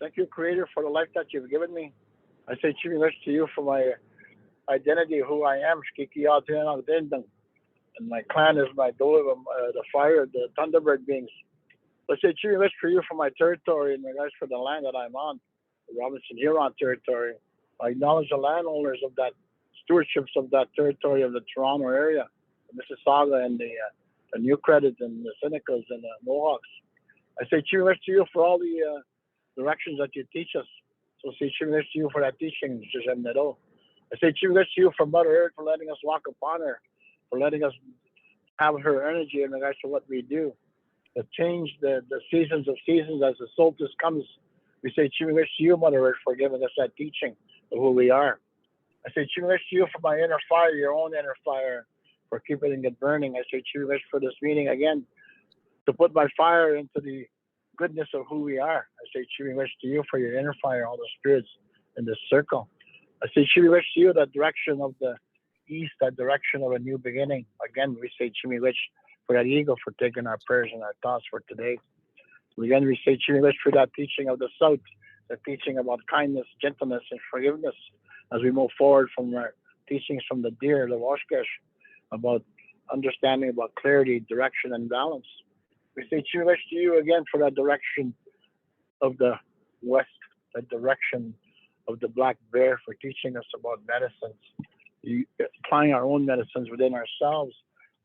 Thank you, Creator, for the life that you've given me. I say Chimiwich to you for my identity, who I am. And my clan is my the fire, the Thunderbird beings. I say Chimiwich for you for my territory in regards for the land that I'm on, the Robinson Huron territory. I acknowledge the landowners of that, stewardships of that territory of the Toronto area, the Mississauga and the New Credit and the Senecas and the Mohawks. I say Chimiwich to you for all the directions that you teach us. So say Chimiwich to you for that teaching, I say Chimiwich to you for Mother Earth, for letting us walk upon her, for letting us have her energy in regards to what we do. To change the seasons of seasons as the solstice comes. We say Chimiwich to you, Mother Earth, for giving us that teaching of who we are. I say Chimiwich to you for my inner fire, your own inner fire, for keeping it burning. I say Chimiwich for this meeting again, to put my fire into the goodness of who we are. I say Chimiwich to you for your inner fire, all the spirits in this circle. I say Chimiwich to you, that direction of the east, that direction of a new beginning. Again, we say Chimiwich for that eagle, for taking our prayers and our thoughts for today. Again, we say Chimiwich for that teaching of the South, the teaching about kindness, gentleness, and forgiveness as we move forward from our teachings from the deer, the Washkash, about understanding about clarity, direction, and balance. We say Chimiwich to you again for that direction of the West, that direction of the black bear, for teaching us about medicines, applying our own medicines within ourselves.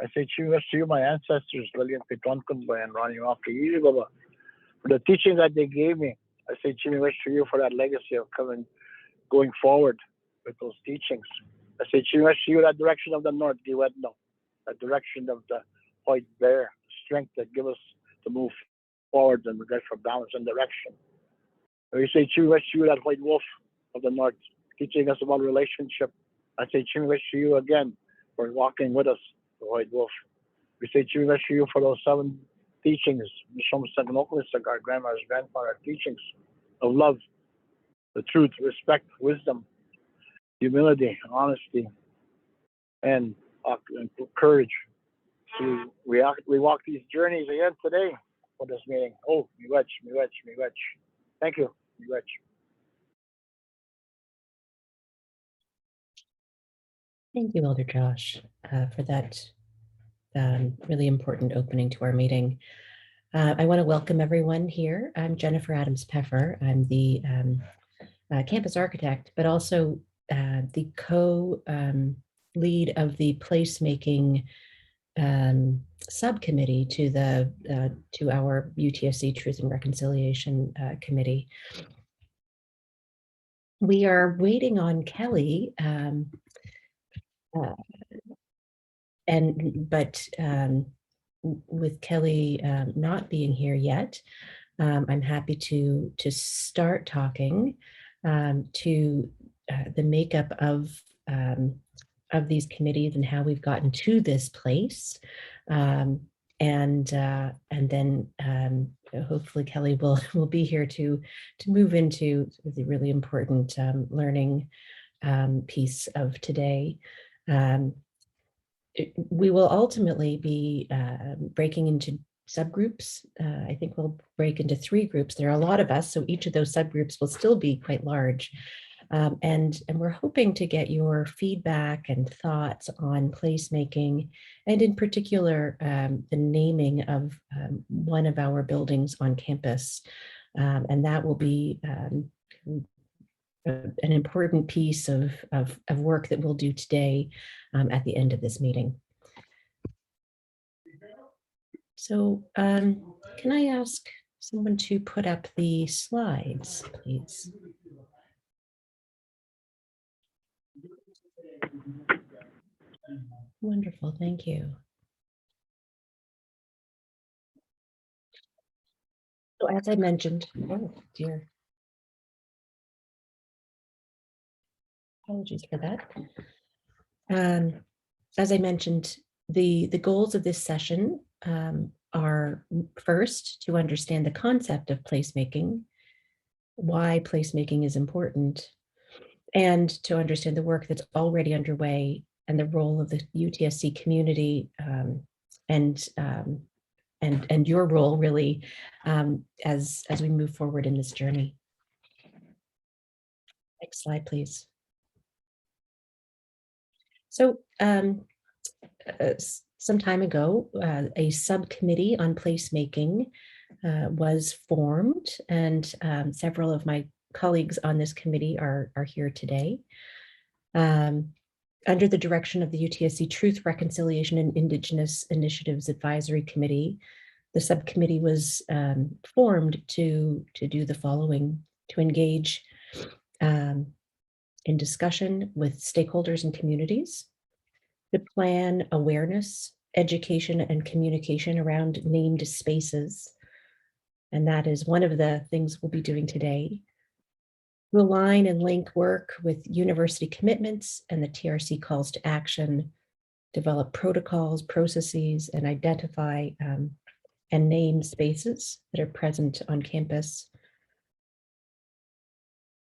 I say Chimiwich to you, my ancestors, Lillian Pitonkunba and Ronnie Wafki, for the teaching that they gave me. I say Chimiwich to you for that legacy of going forward with those teachings. I say Chimiwich to you, that direction of the North, Giwetno, that direction of the white bear, strength that give us to move forward and regard for balance and direction. We say Chimiwich to you, that white wolf of the North, teaching us about relationship. I say Chimiwich to you again for walking with us, the white wolf. We say Chimiwich to you for those 7 teachings, our grandmother's grandfather teachings of love, the truth, respect, wisdom, humility, honesty, and courage. So we walk these journeys again today for this meeting. Oh, miwech. Thank you, miwech. Thank you, Elder Josh, for that really important opening to our meeting. I want to welcome everyone here. I'm Jennifer Adams-Peffer. I'm the campus architect, but also the co-lead of the placemaking subcommittee to our UTSC Truth and Reconciliation Committee. We are waiting on Kelly, but with Kelly not being here yet, I'm happy to start talking to the makeup of these committees and how we've gotten to this place, and then hopefully Kelly will be here to move into the really important learning piece of today. We will ultimately be breaking into subgroups. I think we'll break into 3 groups. There are a lot of us, so each of those subgroups will still be quite large. And we're hoping to get your feedback and thoughts on placemaking, and in particular, the naming of one of our buildings on campus. And that will be an important piece of work that we'll do today at the end of this meeting. So can I ask someone to put up the slides, please? Wonderful, thank you. So as I mentioned, oh dear. Apologies for that. As I mentioned, the goals of this session are first to understand the concept of placemaking, why placemaking is important, and to understand the work that's already underway and the role of the UTSC community and and your role really as we move forward in this journey. Next slide, please. So some time ago, a subcommittee on placemaking was formed, and several of my colleagues on this committee are here today. Under the direction of the UTSC Truth, Reconciliation, and Indigenous Initiatives Advisory Committee, the subcommittee was formed to do the following: to engage in discussion with stakeholders and communities, to plan awareness, education, and communication around named spaces. And that is one of the things we'll be doing today. To align and link work with university commitments and the TRC calls to action, develop protocols, processes, and identify and name spaces that are present on campus.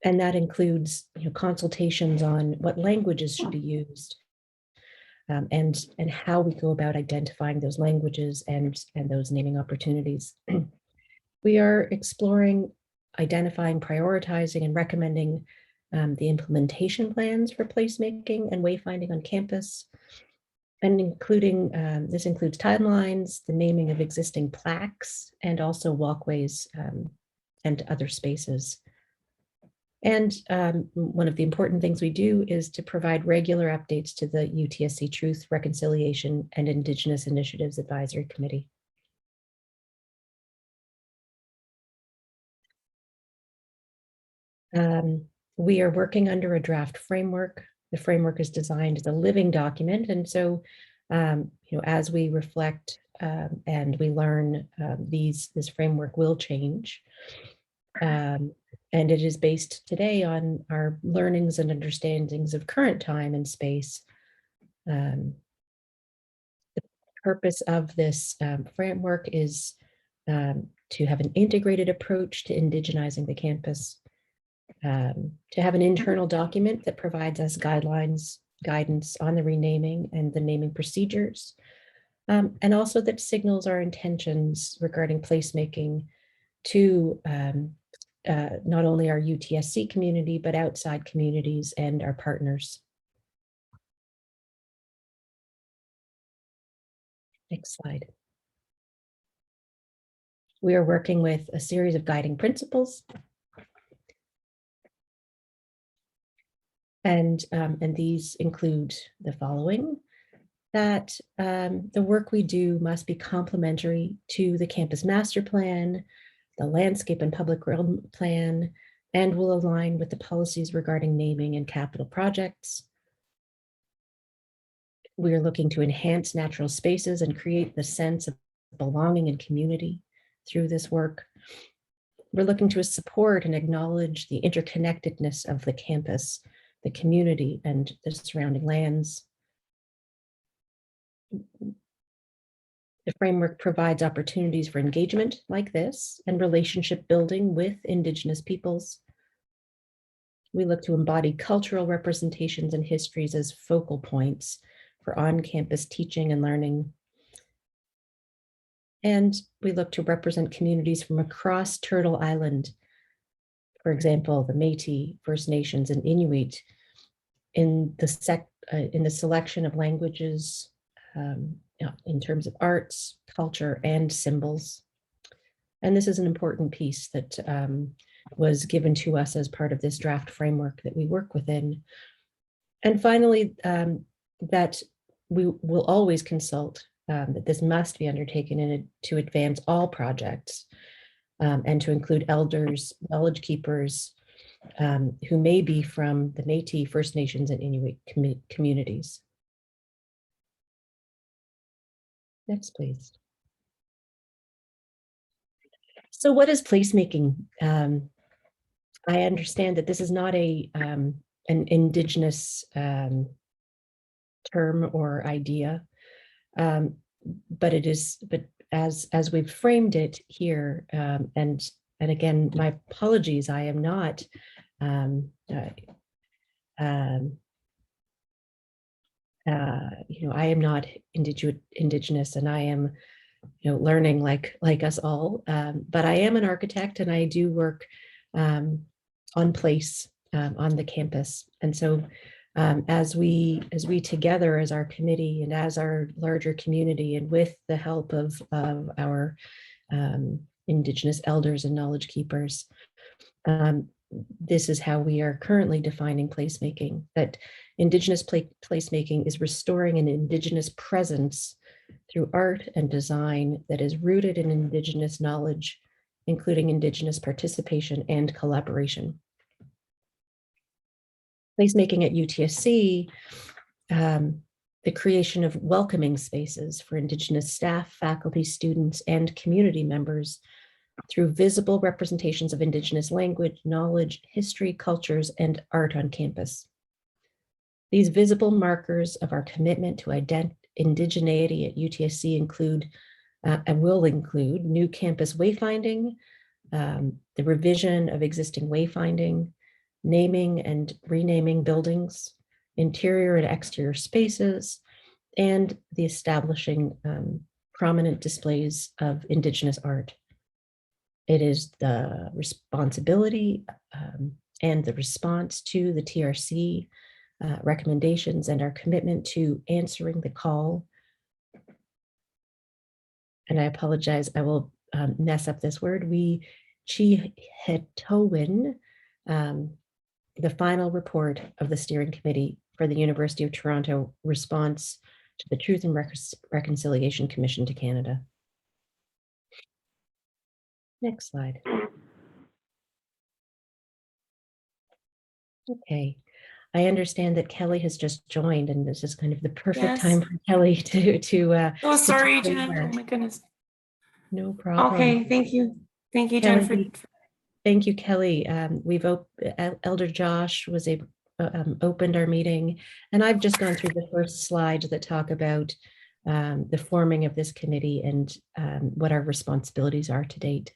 And that includes, consultations on what languages should be used, and how we go about identifying those languages and those naming opportunities. We are exploring, identifying, prioritizing, and recommending the implementation plans for placemaking and wayfinding on campus, and including, this includes timelines, the naming of existing plaques, and also walkways and other spaces. And one of the important things we do is to provide regular updates to the UTSC Truth, Reconciliation, and Indigenous Initiatives Advisory Committee. We are working under a draft framework. The framework is designed as a living document. And so, as we reflect and we learn, this framework will change. And it is based today on our learnings and understandings of current time and space. The purpose of this framework is to have an integrated approach to indigenizing the campus, to have an internal document that provides us guidelines, guidance on the renaming and the naming procedures, and also that signals our intentions regarding placemaking to not only our UTSC community, but outside communities and our partners. Next slide. We are working with a series of guiding principles. And these include the following: that the work we do must be complementary to the campus master plan, the landscape and public realm plan, and will align with the policies regarding naming and capital projects. We are looking to enhance natural spaces and create the sense of belonging and community through this work. We're looking to support and acknowledge the interconnectedness of the campus, the community, and the surrounding lands. The framework provides opportunities for engagement like this and relationship building with Indigenous peoples. We look to embody cultural representations and histories as focal points for on-campus teaching and learning. And we look to represent communities from across Turtle Island, for example, the Métis, First Nations, and Inuit, in the selection of languages, in terms of arts, culture, and symbols. And this is an important piece that was given to us as part of this draft framework that we work within. And finally, that we will always consult, that this must be undertaken to advance all projects, and to include elders, knowledge keepers, who may be from the Métis, First Nations, and Inuit communities. Next, please. So what is placemaking? I understand that this is not an Indigenous term or idea, but it is. But as we've framed it here, and again, my apologies, I am not. I am not Indigenous, and I am learning like us all. But I am an architect, and I do work on place on the campus. And so as we together as our committee and as our larger community, and with the help of our Indigenous elders and knowledge keepers, this is how we are currently defining placemaking, that Indigenous placemaking is restoring an Indigenous presence through art and design that is rooted in Indigenous knowledge, including Indigenous participation and collaboration. Placemaking at UTSC, the creation of welcoming spaces for Indigenous staff, faculty, students, and community members through visible representations of Indigenous language, knowledge, history, cultures, and art on campus. These visible markers of our commitment to indigeneity at UTSC include and will include new campus wayfinding, the revision of existing wayfinding, naming and renaming buildings, interior and exterior spaces, and the establishing prominent displays of Indigenous art. It is the responsibility and the response to the TRC recommendations and our commitment to answering the call. And I apologize, I will mess up this word. We Chihetowin, the final report of the steering committee for the University of Toronto response to the Truth and Reconciliation Commission to Canada. Next slide. Okay. I understand that Kelly has just joined, and this is kind of the perfect time for Kelly to oh, sorry, Jen. Oh my goodness. No problem. Okay, thank you. Thank you, Jen. Thank you, Kelly. We've Elder Josh was opened our meeting, and I've just gone through the first slides that talk about the forming of this committee and what our responsibilities are to date.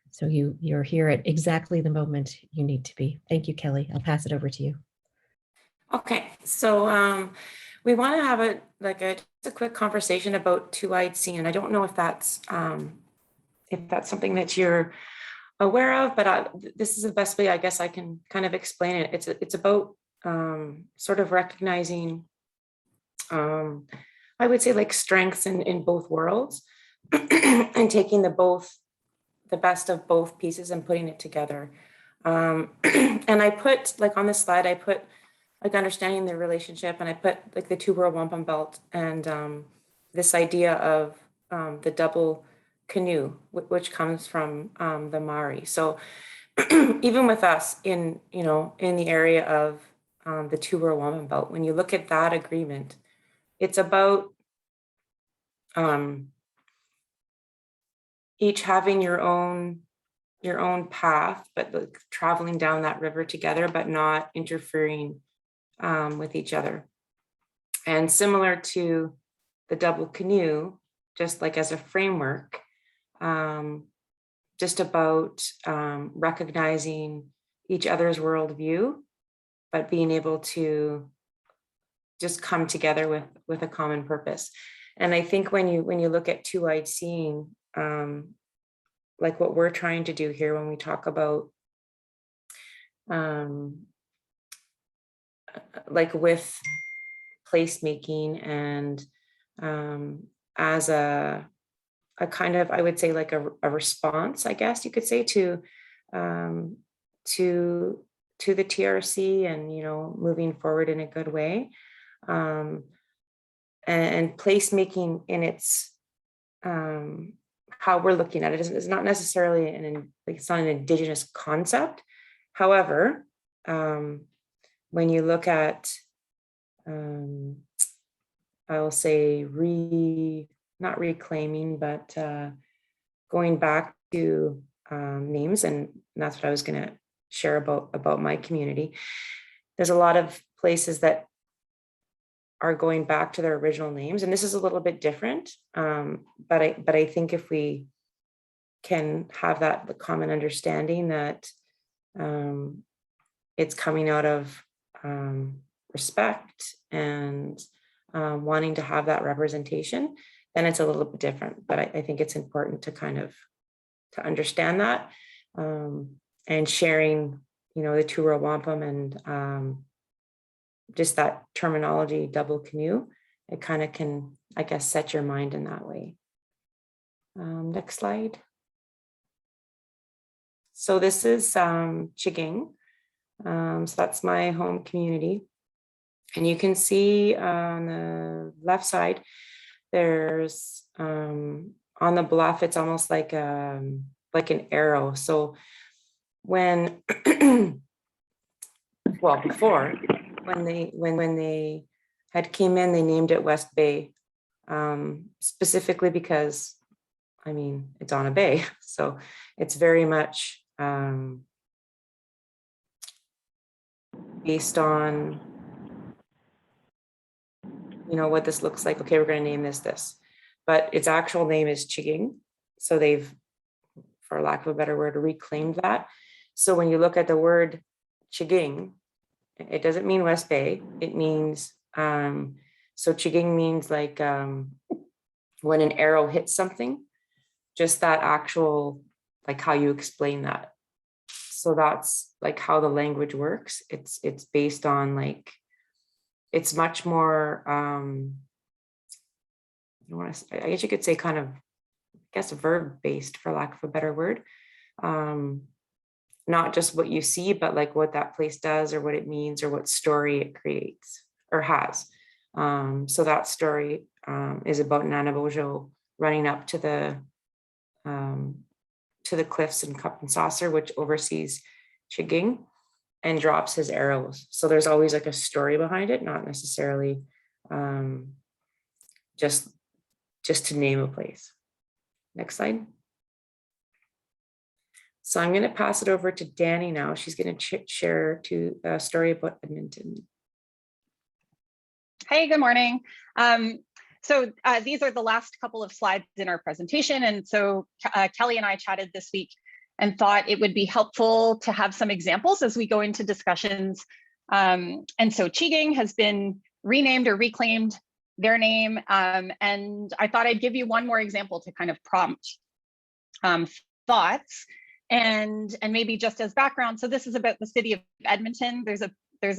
So you're here at exactly the moment you need to be. Thank you, Kelly. I'll pass it over to you. Okay, so we want to have just a quick conversation about two-eyed seeing, and I don't know if that's something that you're aware of, but this is the best way I guess I can kind of explain it. It's about sort of recognizing, I would say, like strengths in both worlds, and taking the best of both pieces and putting it together. And I put, like on this slide, I put like understanding the relationship, and I put like the two-world wampum belt, and this idea of the double canoe, which comes from the Maori. So even with us in the area of the two-world wampum belt, when you look at that agreement, it's about each having your own path, but like traveling down that river together, but not interfering with each other. And similar to the double canoe, just like as a framework, just about recognizing each other's worldview, but being able to just come together with a common purpose. And I think when you look at two-eyed seeing, like what we're trying to do here when we talk about like with placemaking and as a kind of, I would say, like a response, I guess you could say, to the TRC and moving forward in a good way, and placemaking in its how we're looking at it is not necessarily it's not an Indigenous concept. However, when you look at, I'll say not reclaiming, but going back to names, and that's what I was going to share about my community. There's a lot of places that are going back to their original names, and this is a little bit different. But I think if we can have the common understanding that it's coming out of respect and wanting to have that representation, then it's a little bit different. But I think it's important to kind of to understand that, and sharing, you know, the two-row wampum and just that terminology, double canoe. It kind of can, I guess, set your mind in that way. Next slide. So this is Chiging. So that's my home community. And you can see on the left side, there's on the bluff, it's almost like an arrow. So when, well, before, when they had came in, they named it West Bay, specifically because, I mean, it's on a bay. So it's very much based on, you know, what this looks like. Okay, we're going to name this, but its actual name is Chiging. So they've, for lack of a better word, reclaimed that. So when you look at the word Chiging, it doesn't mean West Bay. It means, so Chiging means like when an arrow hits something, just that actual, like how you explain that. So that's like how the language works. It's based on like, it's much more, I guess you could say kind of, I guess, verb based, for lack of a better word. Not just what you see, but like what that place does or what it means or what story it creates or has. So that story is about Nanabojo running up to the cliffs in Cup and Saucer, which oversees Chiging, and drops his arrows. So there's always like a story behind it, not necessarily just to name a place. Next slide. So I'm going to pass it over to Danny now. She's going to share a story about Edmonton. Hey, good morning. So these are the last couple of slides in our presentation. And so Kelly and I chatted this week and thought it would be helpful to have some examples as we go into discussions. And so Chiging has been renamed or reclaimed their name. And I thought I'd give you one more example to kind of prompt thoughts and maybe just as background. So this is about the city of Edmonton. There's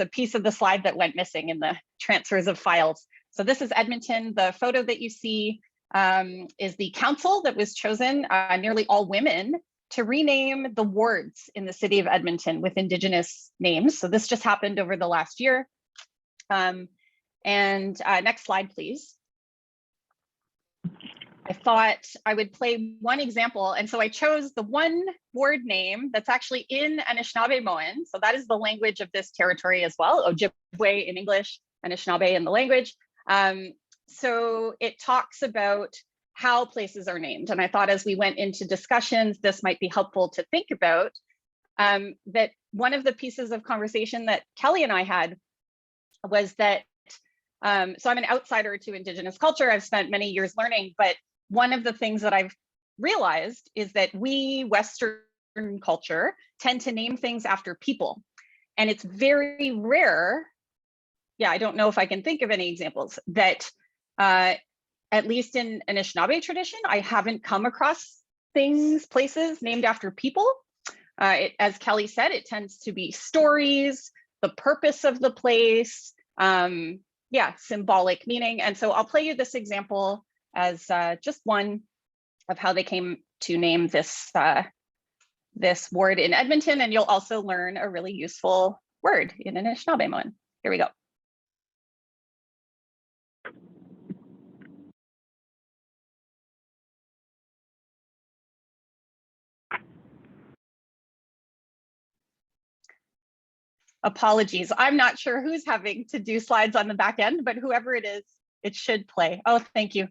a piece of the slide that went missing in the transfers of files. So this is Edmonton. The photo that you see is the council that was chosen, nearly all women, to rename the wards in the city of Edmonton with Indigenous names. So this just happened over the last year. Next slide, please. I thought I would play one example. And so I chose the one word name that's actually in Anishinaabe-Moan. So that is the language of this territory as well, Ojibwe in English, Anishinaabe in the language. So it talks about how places are named. And I thought as we went into discussions, this might be helpful to think about, that one of the pieces of conversation that Kelly and I had was that, so I'm an outsider to Indigenous culture. I've spent many years learning, but one of the things that I've realized is that we Western culture tend to name things after people. And it's very rare, yeah, I don't know if I can think of any examples, that at least in Anishinaabe tradition, I haven't come across places named after people. As Kelly said, it tends to be stories, the purpose of the place, symbolic meaning. And so I'll play you this example as just one of how they came to name this ward in Edmonton, and you'll also learn a really useful word in Anishinaabe-Moan. Here we go. Apologies, I'm not sure who's having to do slides on the back end, but whoever it is, it should play. Oh, thank you.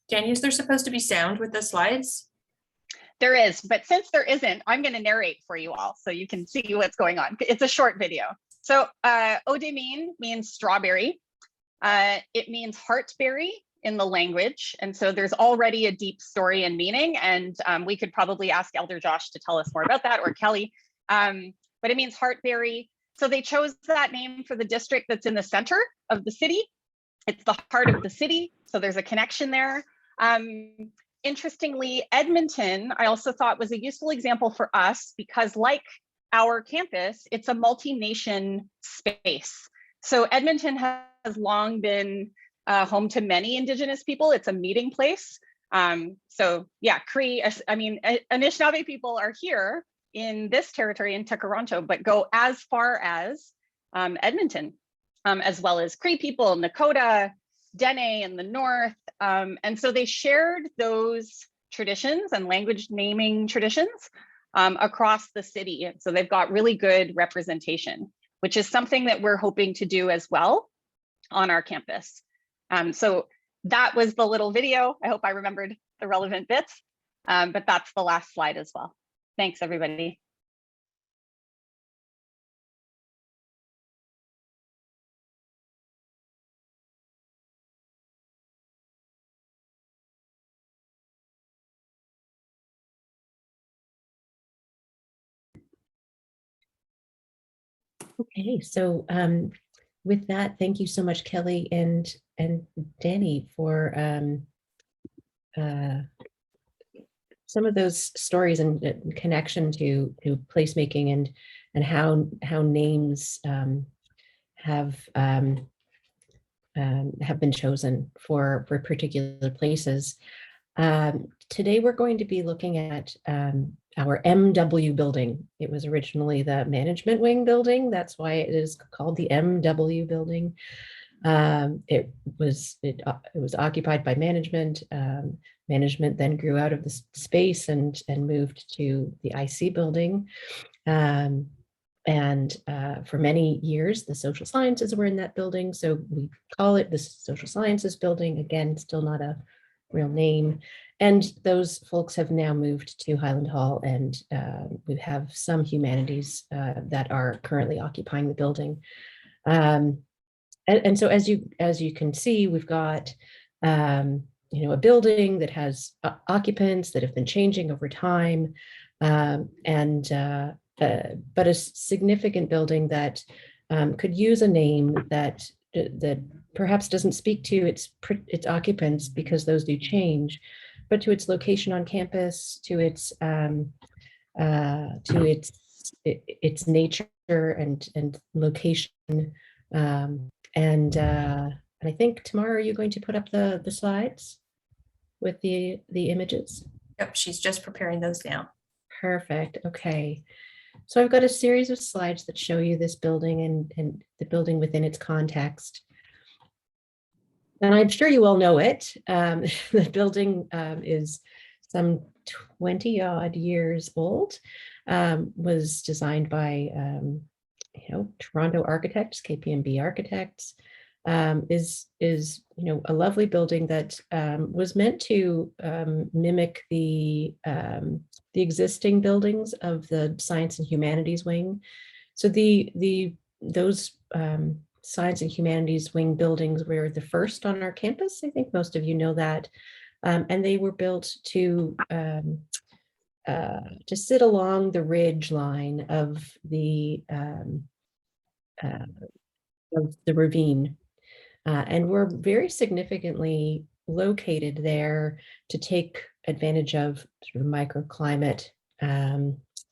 Danny, is there supposed to be sound with the slides? There is, but since there isn't, I'm going to narrate for you all so you can see what's going on. It's a short video. So Odemin means strawberry. It means heartberry in the language. And so there's already a deep story and meaning. And we could probably ask Elder Josh to tell us more about that, or Kelly. But it means heartberry. So they chose that name for the district that's in the center of the city. It's the heart of the city. So there's a connection there. Interestingly, Edmonton, I also thought was a useful example for us because like our campus, it's a multi-nation space. So Edmonton has long been home to many Indigenous people. It's a meeting place. So yeah, Cree, I mean, Anishinaabe people are here in this territory in Toronto, but go as far as Edmonton, as well as Cree people, Nakota, Dene in the north. And so they shared those traditions and language naming traditions across the city. So they've got really good representation, which is something that we're hoping to do as well on our campus. So that was the little video. I hope I remembered the relevant bits, but that's the last slide as well. Thanks, everybody. Okay, so with that, thank you so much, Kelly and Danny, for some of those stories and connection to placemaking and how names have been chosen for particular places. Today we're going to be looking at our MW building. It was originally the management wing building. That's why it is called the MW building. It was occupied by management. Management then grew out of the space and moved to the IC building. For many years, the social sciences were in that building. So we call it the social sciences building. Again, still not a real name. And those folks have now moved to Highland Hall, and we have some humanities that are currently occupying the building. And so as you can see, we've got a building that has occupants that have been changing over time, but a significant building that could use a name that perhaps doesn't speak to its occupants because those do change, but to its location on campus, to its nature and location. And I think, Tamara, are you going to put up the slides with the images? Yep, she's just preparing those now. Perfect. Okay. So I've got a series of slides that show you this building and the building within its context. And I'm sure you all know it. The building is some 20 odd years old, was designed by Toronto architects, KPMB architects, is a lovely building that was meant to mimic the existing buildings of the Science and Humanities wing. So those Science and Humanities wing buildings were the first on our campus. I think most of you know that, and they were built to sit along the ridge line of the ravine, and were very significantly located there to take advantage of sort of microclimate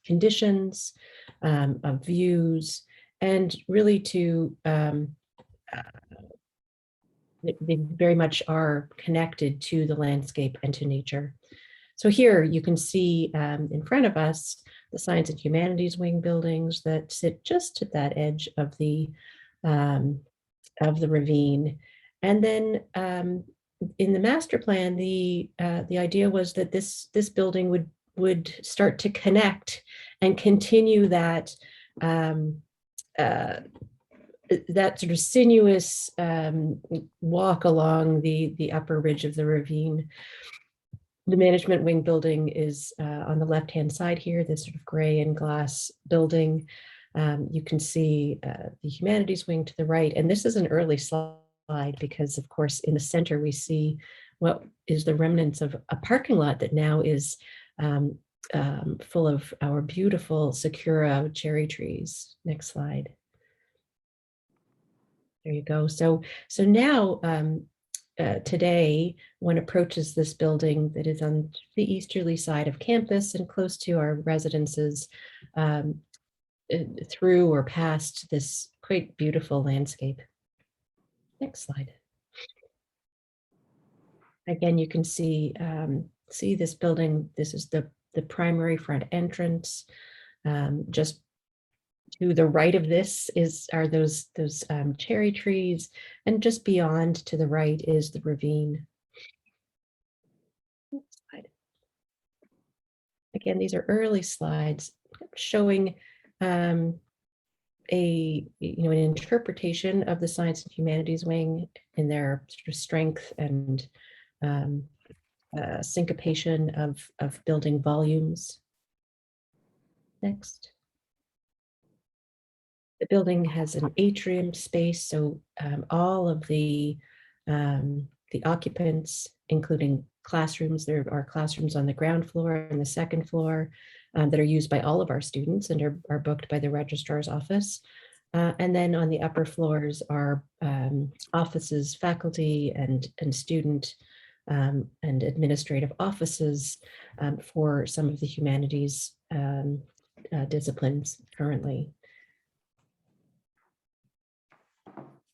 conditions, of views, and really to they very much are connected to the landscape and to nature. So here you can see in front of us the Science and Humanities wing buildings that sit just at that edge of the ravine. And then in the master plan, the idea was that this building would start to connect and continue that that sort of sinuous walk along the upper ridge of the ravine. The management wing building is on the left-hand side here, this sort of gray and glass building. You can see the humanities wing to the right, and this is an early slide because, of course, in the center we see what is the remnants of a parking lot that now is full of our beautiful sakura cherry trees. Next slide. There you go. So now today, one approaches this building that is on the easterly side of campus and close to our residences, through or past this quite beautiful landscape. Next slide. Again, you can see this building. This is the primary front entrance. Just to the right of this are those cherry trees, and just beyond to the right is the ravine. Next slide. Again, these are early slides showing an interpretation of the science and humanities wing in their sort of strength and syncopation of building volumes. Next. The building has an atrium space, so all of the occupants, including classrooms, there are classrooms on the ground floor and the second floor that are used by all of our students and are booked by the registrar's office. And then on the upper floors are offices, faculty and student and administrative offices for some of the humanities disciplines currently.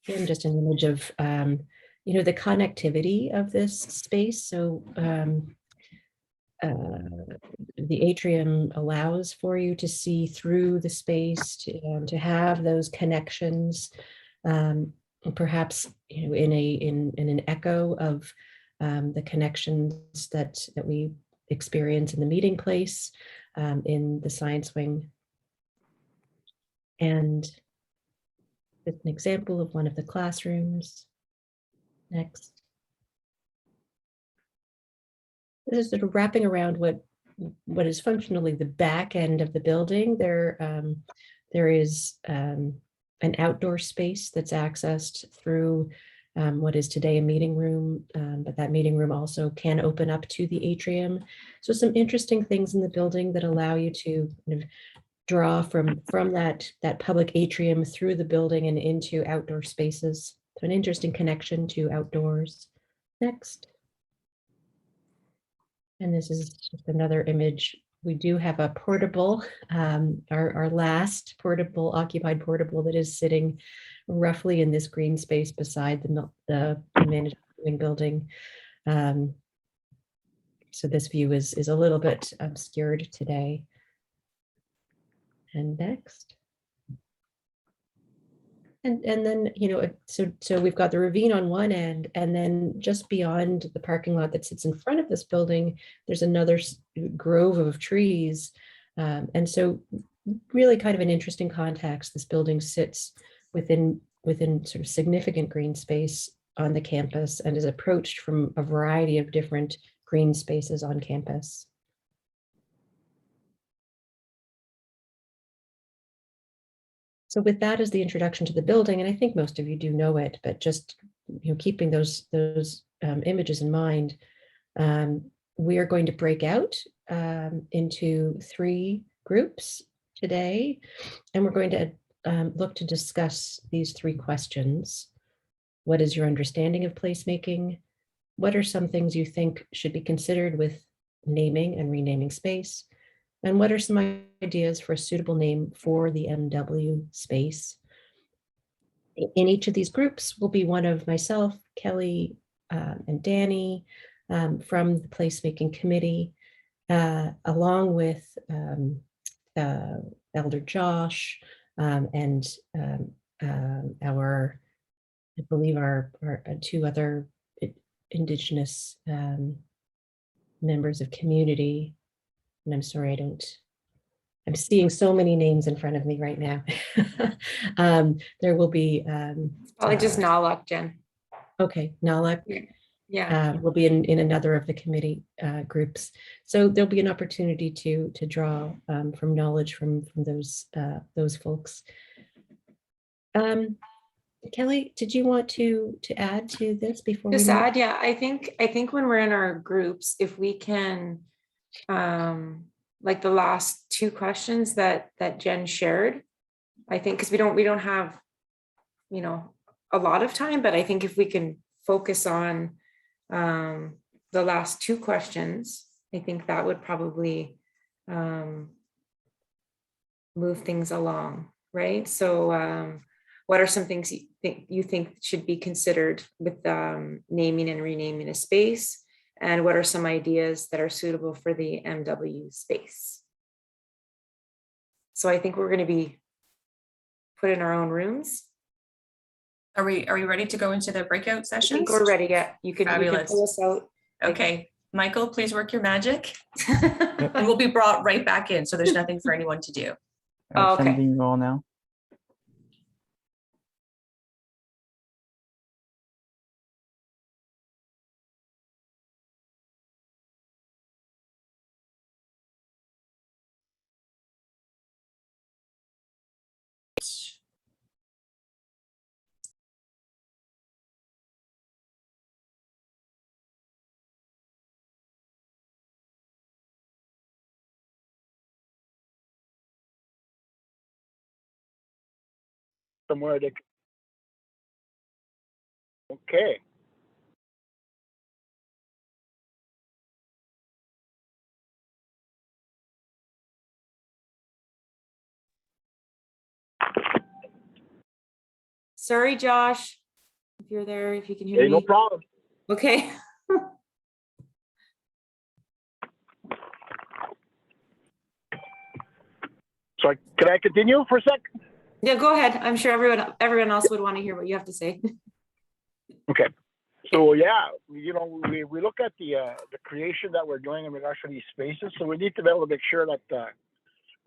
And just an image of, the connectivity of this space. So the atrium allows for you to see through the space, to have those connections, perhaps in an echo of the connections that we experience in the meeting place, in the science wing. And it's an example of one of the classrooms. Next. This is sort of wrapping around what is functionally the back end of the building. There is an outdoor space that's accessed through what is today a meeting room, but that meeting room also can open up to the atrium. So some interesting things in the building that allow you to kind of draw from that public atrium through the building and into outdoor spaces. So an interesting connection to outdoors. Next. And this is just another image. We do have a portable, our last portable, occupied portable that is sitting roughly in this green space beside the management building. So this view is a little bit obscured today. And next. And then, so we've got the ravine on one end, and then just beyond the parking lot that sits in front of this building, there's another grove of trees. And so really kind of an interesting context. This building sits within sort of significant green space on the campus and is approached from a variety of different green spaces on campus. So with that as the introduction to the building, and I think most of you do know it, but just keeping those images in mind, we are going to break out into 3 groups today, and we're going to look to discuss these 3 questions. What is your understanding of placemaking? What are some things you think should be considered with naming and renaming space? And what are some ideas for a suitable name for the MW space? In each of these groups will be one of myself, Kelly, and Danny from the Placemaking Committee, along with Elder Josh and I believe our 2 other Indigenous members of community. And I'm sorry, I don't I'm seeing so many names in front of me right now. There will be. Probably just Nalak, Jen. Okay, Nalak. Yeah. Will be in another of the committee groups. So there'll be an opportunity to draw from knowledge from those folks. Kelly, did you want to add to this before we Just move? add, yeah, I think when we're in our groups, if we can, like the last two questions that Jen shared, I think, because we don't have, you know, a lot of time, but I think if we can focus on the last two questions, I think that would probably move things along, right? So what are some things you think should be considered with naming and renaming a space? And what are some ideas that are suitable for the MW space? So I think we're going to be put in our own rooms. Are we ready to go into the breakout I sessions? think we're ready. Yeah, you can pull us out. Okay, Michael, please work your magic. And we'll be brought right back in. So there's nothing for anyone to do. Oh, okay. Sending you all now. Somewhere they. Okay. Sorry, Josh, if you're there, if you can hear Hey, me. no problem. Okay. So can I continue for a sec? Yeah, go ahead. I'm sure everyone else would want to hear what you have to say. Okay. So yeah, you know, we look at the creation that we're doing in regards to these spaces. So we need to be able to make sure that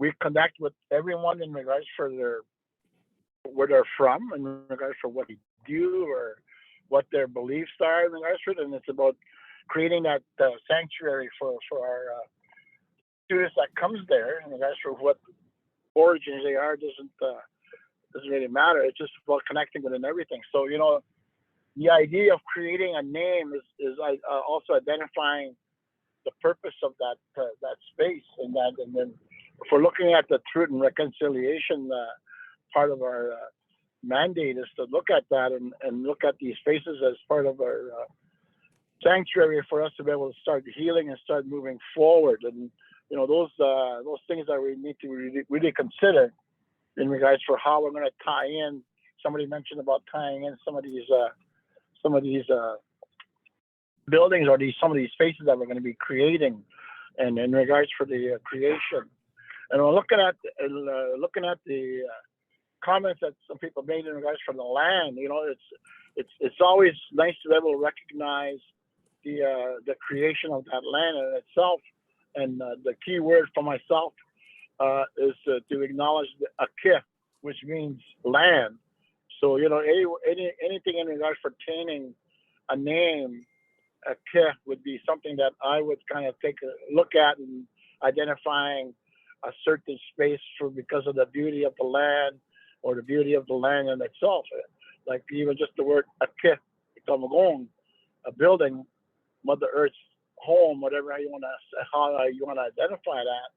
we connect with everyone in regards for where they're from, in regards for what they do or what their beliefs are in regards to it. And it's about creating that sanctuary for our students that comes there in regards for what origins they are doesn't really matter. It's just about connecting with everything. So, you know, the idea of creating a name is also identifying the purpose of that space and then if we're looking at the truth and reconciliation part of our mandate is to look at that and look at these spaces as part of our sanctuary for us to be able to start healing and start moving forward. And you know, those things that we need to really consider in regards for how we're going to tie in. Somebody mentioned about tying in some of these buildings or some of these spaces that we're going to be creating, and in regards for the creation. And we're looking at the comments that some people made in regards for the land. You know, it's always nice to be able to recognize the creation of that land in itself. And the key word for myself is to acknowledge the akih, which means land. So, you know, anything in regards pertaining a name, akih would be something that I would kind of take a look at and identifying a certain space because of the beauty of the land or the beauty of the land in itself. Like even just the word akih, a building, Mother Earth's home, whatever how you want to identify that.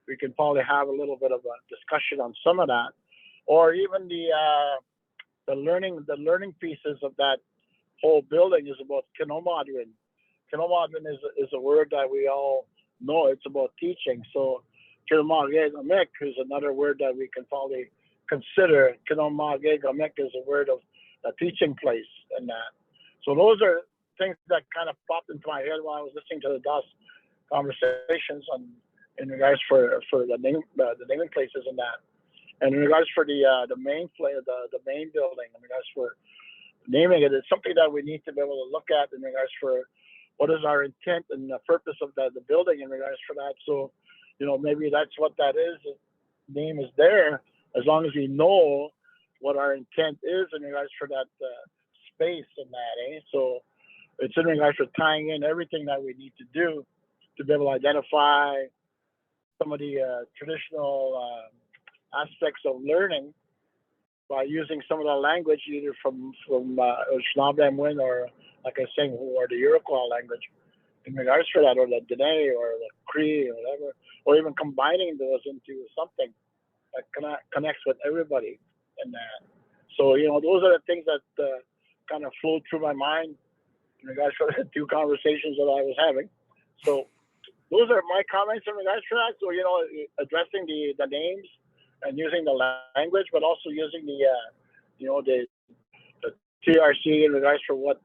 We can probably have a little bit of a discussion on some of that, or even the learning pieces of that whole building is about kinomadrin. Kinomadrin is a word that we all know. It's about teaching. So kinomagegamek is another word that we can probably consider. Kinomagegamek is a word of a teaching place and that. So those are things that kind of popped into my head while I was listening to the DOS conversations in regards for the naming places and that. And in regards for the main building, in regards for naming it, it's something that we need to be able to look at in regards for what is our intent and the purpose of the building in regards for that. So, you know, maybe that's what that is. name is there, as long as we know what our intent is in regards for that space and that, So it's in regards for tying in everything that we need to do to be able to identify some of the traditional aspects of learning by using some of the language either from Anishinaabe or, like I was saying, or the Iroquois language in regards for that, or the Dene or the Cree or whatever, or even combining those into something that connects with everybody in that. So, those are the things that kind of flowed through my mind in regards to the two conversations that I was having. So those are my comments in regards to that. So, addressing the names and using the language, but also using the TRC in regards to what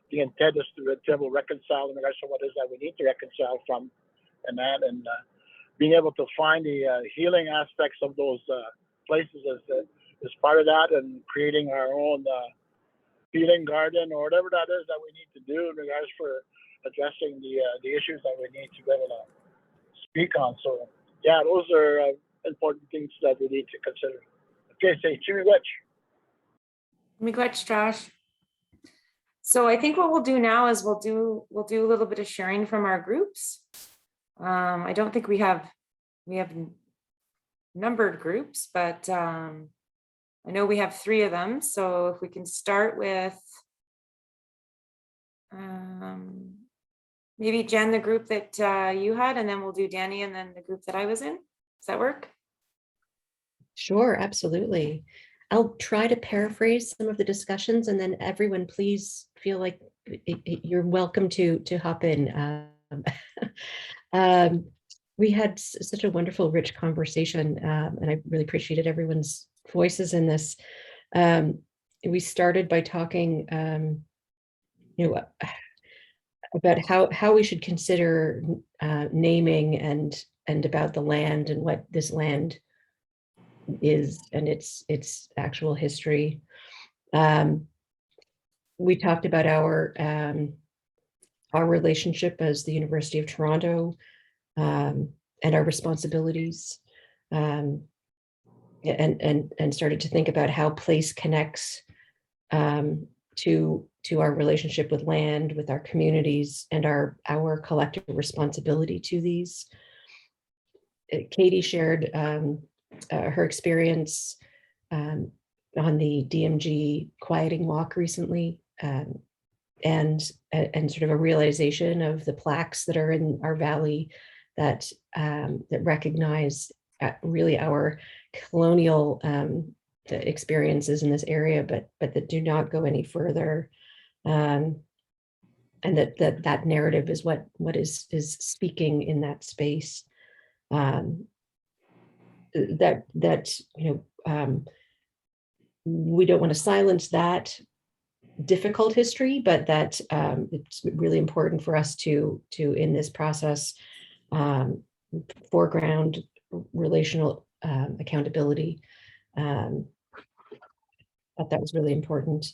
the intent is to be able to reconcile in regards to what it is that we need to reconcile from, and that, and being able to find the healing aspects of those places as part of that, and creating our own healing garden or whatever that is that we need to do in regards for addressing the issues that we need to be able to speak on. So yeah, those are important things that we need to consider. Okay, say Miigwech. Miigwech, Josh. So I think what we'll do now is we'll do a little bit of sharing from our groups. I don't think we have numbered groups, but I know we have 3 of them. So if we can start with maybe Jen, the group that you had, and then we'll do Danny and then the group that I was in. Does that work? Sure, absolutely. I'll try to paraphrase some of the discussions, and then everyone please feel like you're welcome to hop in. We had such a wonderful, rich conversation, and I really appreciated everyone's voices in this. We started by talking, about how we should consider naming and about the land and what this land is and its actual history. We talked about our relationship as the University of Toronto, and our responsibilities, and started to think about how place connects to our relationship with land, with our communities, and our collective responsibility to these. Katie shared her experience on the DMG quieting walk recently, and sort of a realization of the plaques that are in our valley that recognize really our colonial experiences in this area, but that do not go any further, and that narrative is what is speaking in that space. That we don't want to silence that difficult history, but that it's really important for us to in this process foreground relational accountability. That was really important.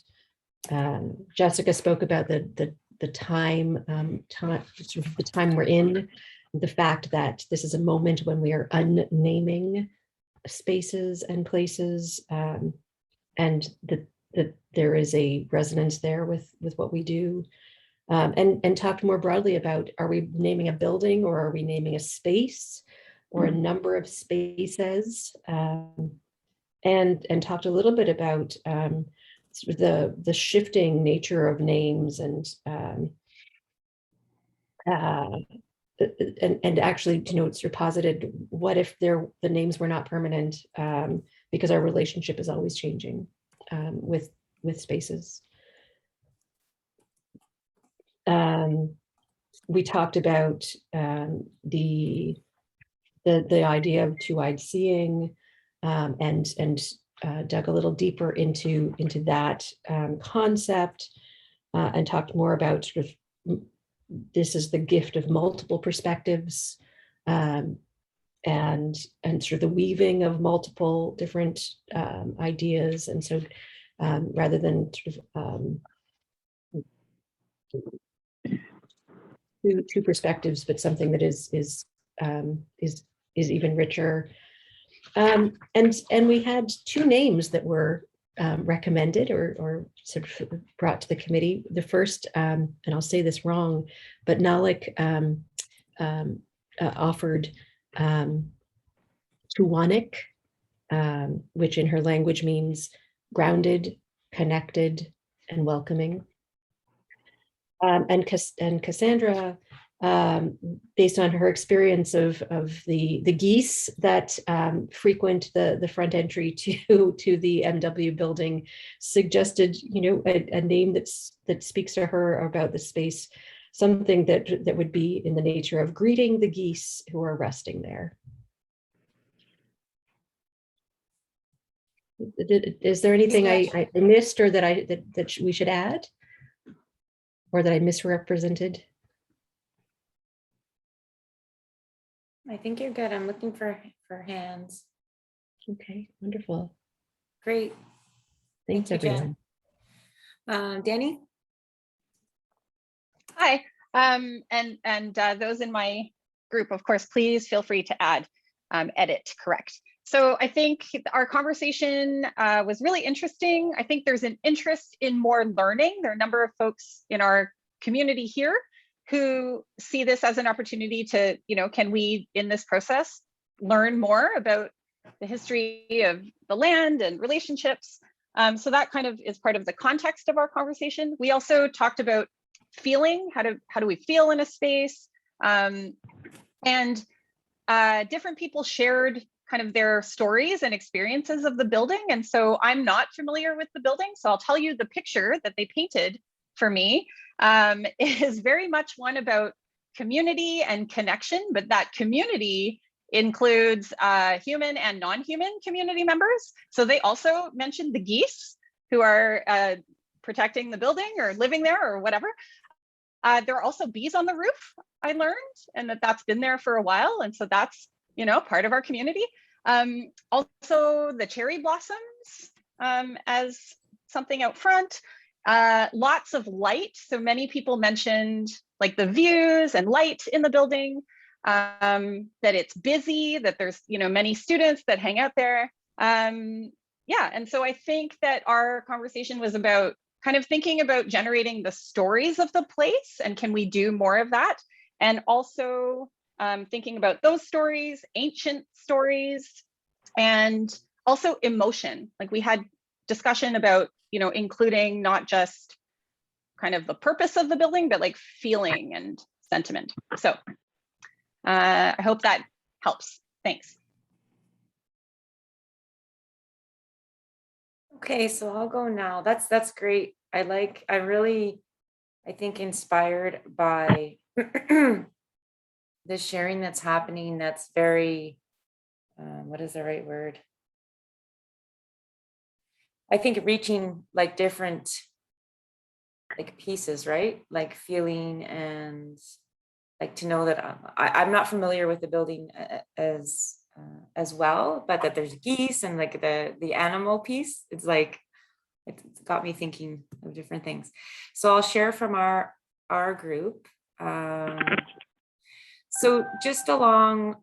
Jessica spoke about the time the time we're in, the fact that this is a moment when we are unnaming spaces and places, and that there is a resonance there with what we do, and talked more broadly about, are we naming a building, or are we naming a space, or a number of spaces, and talked a little bit about sort of the shifting nature of names, and actually, sort of posited, what if the names were not permanent, because our relationship is always changing with spaces. We talked about the idea of two-eyed seeing, and dug a little deeper into that concept, and talked more about sort of, this is the gift of multiple perspectives, and sort of the weaving of multiple different ideas. And so rather than sort of two perspectives, but something that is even richer. And we had two names that were recommended or sort of brought to the committee. The first, and I'll say this wrong, but Nalik offered Tuwanik, which in her language means grounded, connected, and welcoming. And Cassandra, based on her experience of the geese that frequent the front entry to the MW building, suggested, you know, a name that speaks to her about the space, something that would be in the nature of greeting the geese who are resting there. Is there anything I missed or that we should add, or that I misrepresented? I think you're good. I'm looking for hands. Okay, wonderful. Great. Thanks, Thank you, everyone. Jen. Danny? Hi, and those in my group, of course, please feel free to add, edit, correct. So I think our conversation was really interesting. I think there's an interest in more learning. There are a number of folks in our community here who see this as an opportunity to, you know, can we in this process learn more about the history of the land and relationships? So that kind of is part of the context of our conversation. We also talked about feeling, how do we feel in a space? And different people shared kind of their stories and experiences of the building. And so I'm not familiar with the building. So I'll tell you the picture that they painted for me is very much one about community and connection, but that community includes human and non-human community members. So they also mentioned the geese who are protecting the building or living there or whatever. There are also bees on the roof, I learned, and that's been there for a while. And so that's, you know, part of our community. Also the cherry blossoms as something out front. Lots of light. So many people mentioned like the views and light in the building, that it's busy, that there's, you know, many students that hang out there. Yeah, and so I think that our conversation was about kind of thinking about generating the stories of the place, and can we do more of that? And also thinking about those stories, ancient stories, and also emotion. Like we had discussion about, you know, including not just kind of the purpose of the building, but like feeling and sentiment. So I hope that helps. Thanks. Okay, so I'll go now. That's great. I'm really, I think, inspired by the sharing that's happening. That's very, what is the right word? I think reaching like different like pieces, right? Like feeling, and like to know that I'm not familiar with the building as well, but that there's geese and like the animal piece. It's like, it's got me thinking of different things. So I'll share from our group. So just along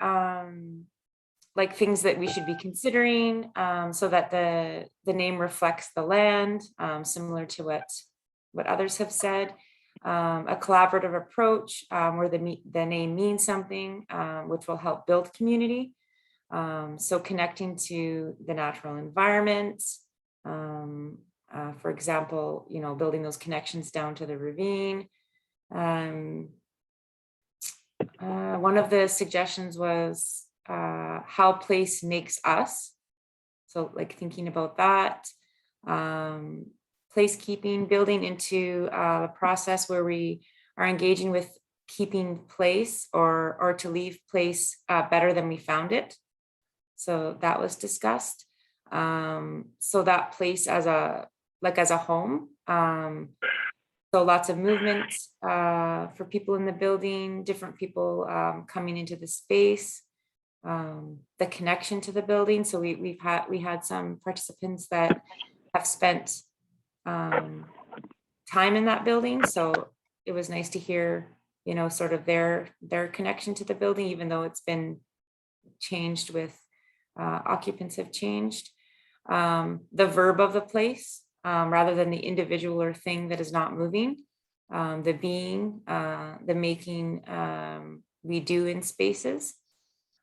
like things that we should be considering, so that the name reflects the land, similar to what others have said. A collaborative approach where the name means something, which will help build community. So connecting to the natural environment, for example, you know, building those connections down to the ravine. One of the suggestions was how place makes us. So like thinking about that, placekeeping, building into a process where we are engaging with keeping place or to leave place better than we found it. So that was discussed. So that place as a home. So lots of movement for people in the building, different people coming into the space, the connection to the building. So we had some participants that have spent time in that building. So it was nice to hear, you know, sort of their connection to the building, even though it's been changed with occupants have changed. The verb of the place, rather than the individual or thing that is not moving, the being, the making we do in spaces,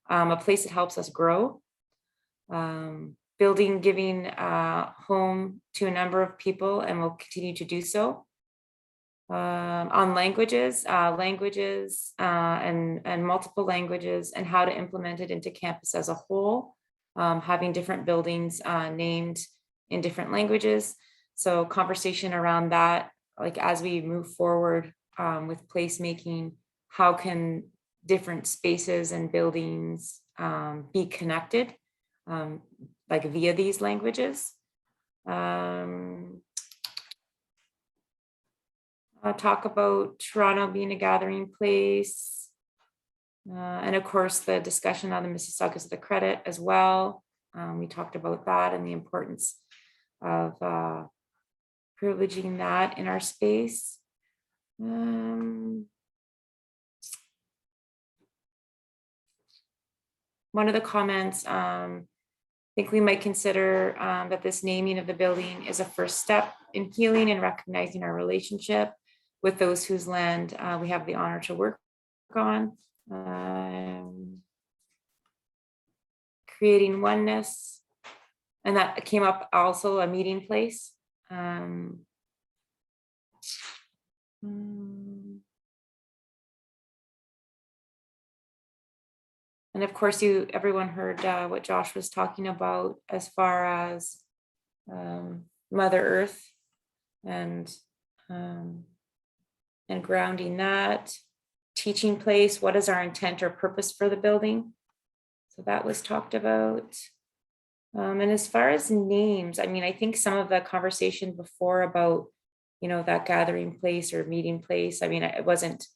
a place that helps us grow, building, giving home to a number of people and will continue to do so. On languages and multiple languages and how to implement it into campus as a whole, having different buildings named in different languages. So conversation around that, like as we move forward with placemaking, how can different spaces and buildings be connected, like via these languages. Talk about Toronto being a gathering place. And of course, the discussion on the Mississaugas of the Credit as well. We talked about that and the importance of privileging that in our space. One of the comments, I think we might consider that this naming of the building is a first step in healing and recognizing our relationship with those whose land we have the honor to work on. Creating oneness, and that came up also, a meeting place. And of course, everyone heard what Josh was talking about as far as Mother Earth and grounding that. Teaching place, what is our intent or purpose for the building? So that was talked about. And as far as names, I mean, I think some of the conversation before about, that gathering place or meeting place, I mean, it wasn't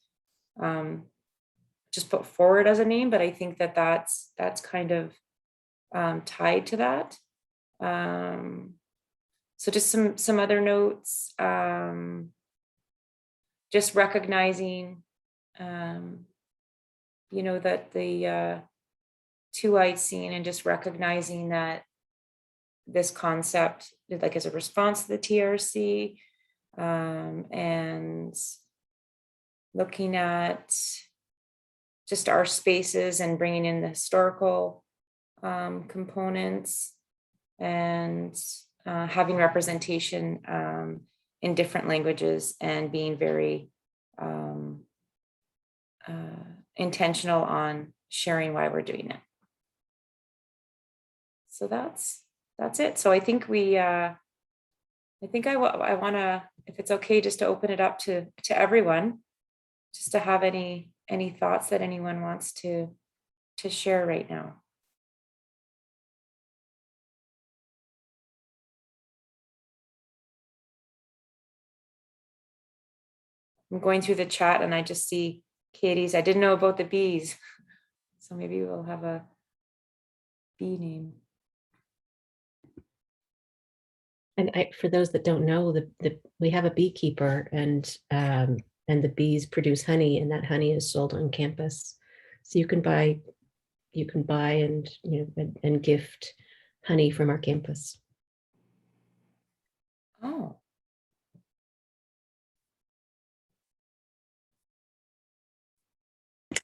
just put forward as a name, but I think that that's kind of tied to that. So just some other notes, just recognizing, that the two-eyed scene, and just recognizing that this concept, like, as a response to the TRC, and looking at just our spaces and bringing in the historical components, and having representation in different languages, and being very intentional on sharing why we're doing it. So that's it. So I think I want to, if it's okay, just to open it up to everyone, just to have any thoughts that anyone wants to share right now. I'm going through the chat and I just see Katie's. I didn't know about the bees, so maybe we'll have a bee name. And for those that don't know, we have a beekeeper, and the bees produce honey, and that honey is sold on campus. So you can buy and and gift honey from our campus. Oh.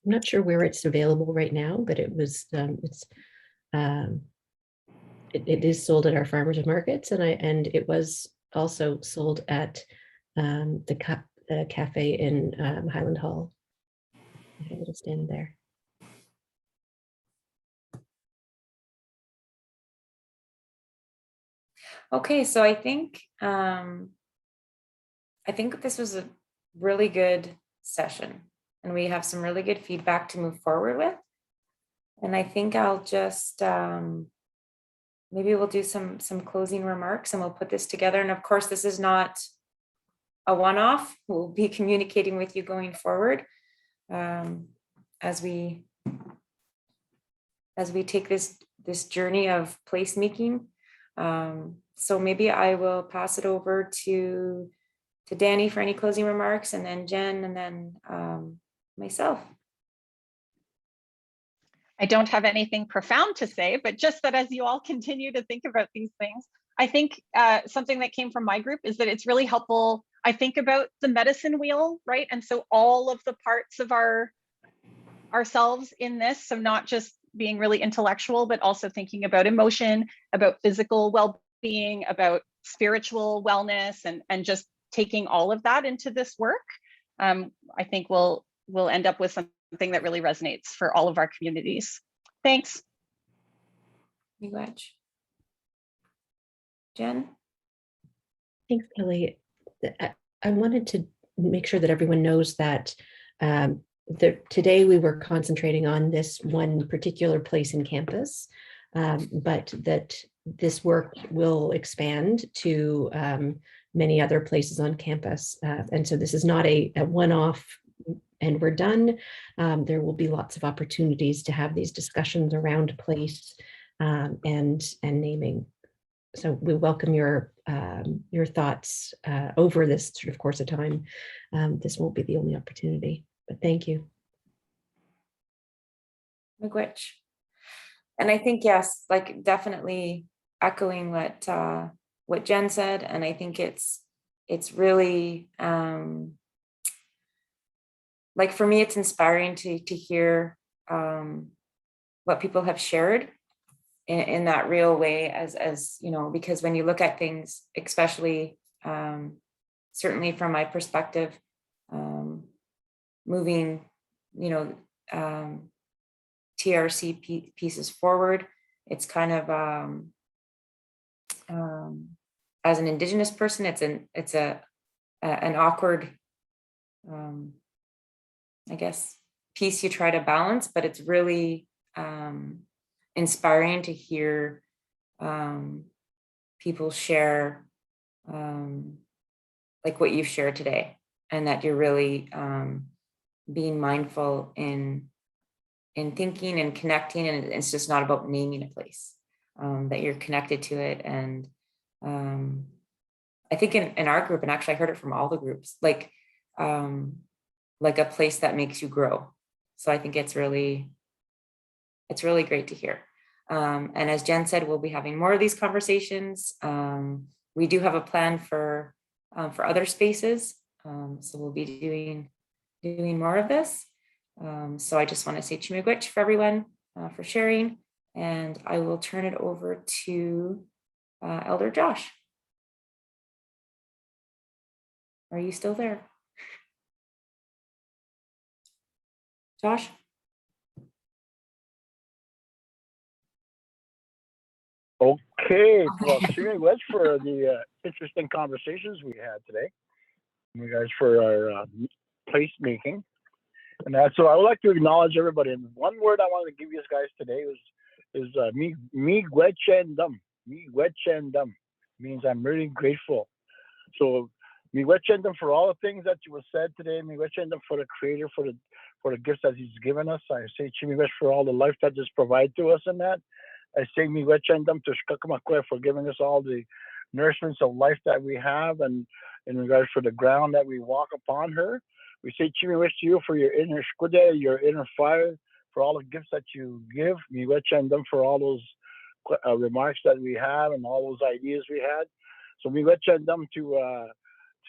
I'm not sure where it's available right now, but it is sold at our farmers markets, and it was also sold at the cafe in Highland Hall. I have a little stand there. Okay, so I think this was a really good session, and we have some really good feedback to move forward with. And I think I'll just maybe we'll do some closing remarks, and we'll put this together. And of course, this is not a one-off. We'll be communicating with you going forward as we take this journey of placemaking. So maybe I will pass it over to Danny for any closing remarks, and then Jen, and then myself. I don't have anything profound to say, but just that as you all continue to think about these things, I think something that came from my group is that it's really helpful. I think about the medicine wheel, right? And so all of the parts of ourselves in this, so not just being really intellectual, but also thinking about emotion, about physical well-being, about spiritual wellness, and just taking all of that into this work. I think we'll end up with something that really resonates for all of our communities. Thanks. Jen? Thanks, Kelly. I wanted to make sure that everyone knows that today we were concentrating on this one particular place in campus, but that this work will expand to many other places on campus. And so this is not a one-off and we're done. There will be lots of opportunities to have these discussions around place and naming. So we welcome your thoughts over this sort of course of time. This won't be the only opportunity, but thank you. Miigwech. And I think, yes, like definitely echoing what Jen said. And I think it's really, like for me, it's inspiring to hear what people have shared in that real way, as you know, because when you look at things, especially certainly from my perspective, moving, you know, TRC pieces forward, it's kind of as an Indigenous person, it's an awkward, I guess, piece you try to balance, but it's really inspiring to hear people share like what you've shared today, and that you're really being mindful in thinking and connecting, and it's just not about naming a place, that you're connected to it. And I think in our group, and actually I heard it from all the groups, like a place that makes you grow. So I think it's really great to hear. And as Jen said, we'll be having more of these conversations. We do have a plan for other spaces. So we'll be doing more of this. So I just want to say Miigwech for everyone for sharing, and I will turn it over to Elder Josh. Are you still there? Josh? Okay, well, Miigwech for the interesting conversations we had today. You guys for our placemaking. And so I would like to acknowledge everybody. And one word I wanted to give you guys today is miigwechendum. Miigwechendum means I'm really grateful. So miigwechendum for all the things that you have said today. Miigwechendum for the Creator, for the gifts that He's given us. I say miigwech for all the life that is provided to us in that. I say miigwechendum to Shkakamakwe for giving us all the nourishments of life that we have, and in regards for the ground that we walk upon her. We say miigwech to you for your inner shkude, your inner fire, for all the gifts that you give. Miigwechendum for all those remarks that we have and all those ideas we had. So miigwechendum to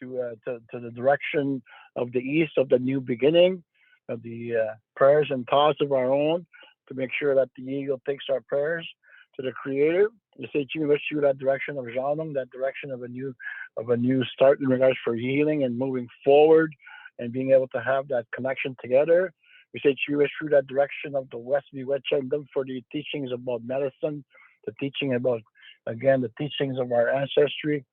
the direction of the east, of the new beginning, of the prayers and thoughts of our own, to make sure that the eagle takes our prayers to the Creator. We say miigwech to that direction of Janum, that direction of a new start in regards for healing and moving forward, and being able to have that connection together. We say miigwech through that direction of the West, miigwechendum for the teachings about medicine, the teaching about, again, the teachings of our ancestry.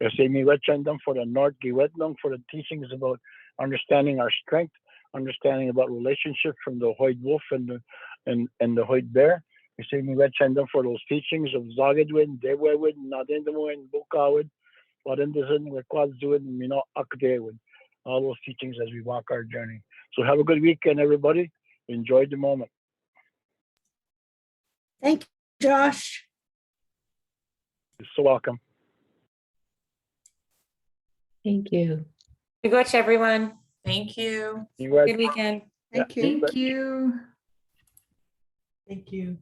We say miigwechendum for the North, giwetnum for the teachings about understanding our strength, understanding about relationships from the Hoid wolf and the Hoid bear. We say miigwechendum for those teachings of Zagedwin, Dewewin, Nadindawin, Bukawin, Wadindazin, Wekwadzwin, Mino Akdewin. All those teachings as we walk our journey. So have a good weekend, everybody. Enjoy the moment. Thank you, Josh. You're so welcome. Thank you. Miigwech, everyone. Thank you. Good weekend. Thank you. Thank you. Thank you.